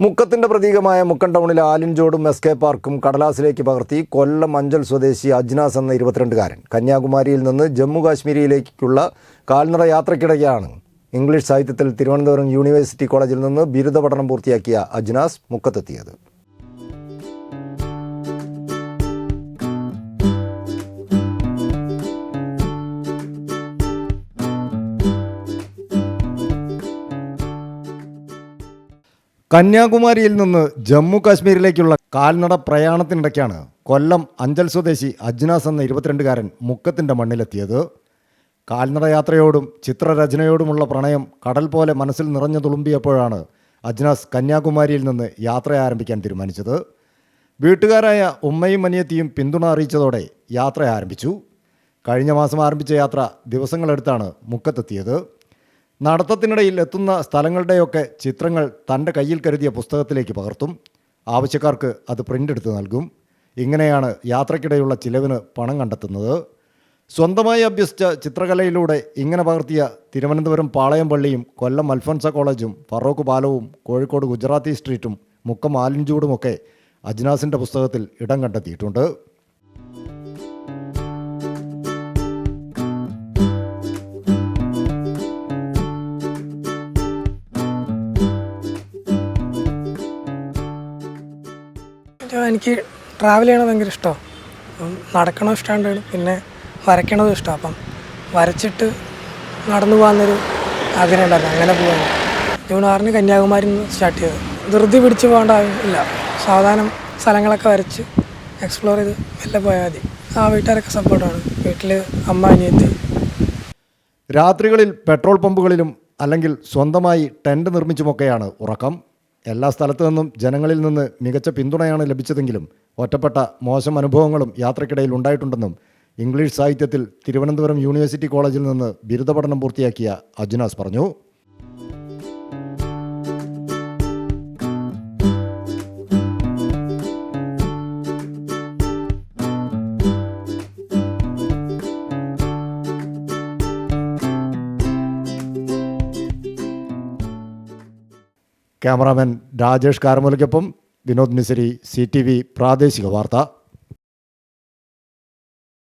മുക്കത്തിന്റെ പ്രതീകമായ മുക്കം ടൗണിലെ ആലിൻജോടും എസ്കെ പാർക്കും കടലാസിലേക്ക് പകർത്തി കൊല്ലം അഞ്ചൽ സ്വദേശി അജ്നാസ് എന്ന 22-കാരൻ കന്യാകുമാരിയിൽ നിന്ന് ജമ്മു കാശ്മീരിലേക്കുള്ള കാൽനട യാത്രയ്ക്കിടെയാണ് ഇംഗ്ലീഷ് സാഹിത്യത്തിൽ തിരുവനന്തപുരം യൂണിവേഴ്സിറ്റി കോളേജിൽ നിന്ന് ബിരുദ പഠനം പൂർത്തിയാക്കിയ അജ്നാസ് മുക്കത്തെത്തിയത്. കന്യാകുമാരിയിൽ നിന്ന് ജമ്മു കാശ്മീരിലേക്കുള്ള കാൽനട പ്രയാണത്തിനിടയ്ക്കാണ് കൊല്ലം അഞ്ചൽ സ്വദേശി അജ്നാസ് എന്ന 22-കാരൻ മുക്കത്തിൻ്റെ മണ്ണിലെത്തിയത്. കാൽനട യാത്രയോടും ചിത്രരചനയോടുമുള്ള പ്രണയം കടൽ പോലെ മനസ്സിൽ നിറഞ്ഞു തുളുമ്പിയപ്പോഴാണ് അജ്നാസ് കന്യാകുമാരിയിൽ നിന്ന് യാത്ര ആരംഭിക്കാൻ തീരുമാനിച്ചത്. വീട്ടുകാരായ ഉമ്മയും അനിയത്തിയും പിന്തുണ അറിയിച്ചതോടെ യാത്ര ആരംഭിച്ചു. കഴിഞ്ഞ മാസം ആരംഭിച്ച യാത്ര ദിവസങ്ങളെടുത്താണ് മുക്കത്തെത്തിയത്. നടത്തത്തിനിടയിൽ എത്തുന്ന സ്ഥലങ്ങളുടെയൊക്കെ ചിത്രങ്ങൾ തൻ്റെ കയ്യിൽ കരുതിയ പുസ്തകത്തിലേക്ക് പകർത്തും. ആവശ്യക്കാർക്ക് അത് പ്രിൻ്റ് എടുത്ത് നൽകും. ഇങ്ങനെയാണ് യാത്രയ്ക്കിടെയുള്ള ചിലവിന് പണം കണ്ടെത്തുന്നത്. സ്വന്തമായി അഭ്യസിച്ച ചിത്രകലയിലൂടെ ഇങ്ങനെ പകർത്തിയ തിരുവനന്തപുരം പാളയം പള്ളിയും കൊല്ലം അൽഫോൻസ കോളേജും ഫറോക്ക് പാലവും കോഴിക്കോട് ഗുജറാത്തി സ്ട്രീറ്റും മുക്കം ആലിൻജൂടുമൊക്കെ അജ്നാസിൻ്റെ പുസ്തകത്തിൽ ഇടം കണ്ടെത്തിയിട്ടുണ്ട്. എനിക്ക് ട്രാവൽ ചെയ്യണത് ഭയങ്കര ഇഷ്ടമാണ്. നടക്കണോ ഇഷ്ടമാണ്, പിന്നെ വരയ്ക്കണതും ഇഷ്ടമാണ്. അപ്പം വരച്ചിട്ട് നടന്നു പോകാമെന്നൊരു ആഗ്രഹം ഉണ്ടായിരുന്നു. അങ്ങനെ പോകാൻ ജൂൺ 6 കന്യാകുമാരിയിൽ നിന്ന് സ്റ്റാർട്ട് ചെയ്തത്. ധൃതി പിടിച്ച് പോകേണ്ട ആവശ്യമില്ല. സാവധാനം സ്ഥലങ്ങളൊക്കെ വരച്ച് എക്സ്പ്ലോർ ചെയ്ത് മെല്ലെ പോയാൽ മതി. വീട്ടുകാരൊക്കെ സപ്പോർട്ടാണ്. വീട്ടിൽ അമ്മ, അനിയത്തി. രാത്രികളിൽ പെട്രോൾ പമ്പുകളിലും അല്ലെങ്കിൽ സ്വന്തമായി ടെൻറ്റ് നിർമ്മിച്ചുമൊക്കെയാണ് ഉറക്കം. എല്ലാ സ്ഥലത്തു നിന്നും ജനങ്ങളിൽ നിന്ന് മികച്ച പിന്തുണയാണ് ലഭിച്ചതെങ്കിലും ഒറ്റപ്പെട്ട മോശം അനുഭവങ്ങളും യാത്രക്കിടയിൽ ഉണ്ടായിട്ടുണ്ടെന്നും ഇംഗ്ലീഷ് സാഹിത്യത്തിൽ തിരുവനന്തപുരം യൂണിവേഴ്സിറ്റി കോളേജിൽ നിന്ന് ബിരുദ പഠനം പൂർത്തിയാക്കിയ അജ്നാസ് പറഞ്ഞു. ക്യാമറാമാൻ രാജേഷ് കാരമൂലയ്ക്കൊപ്പം വിനോദ് മിസരി, CTV പ്രാദേശിക വാർത്ത.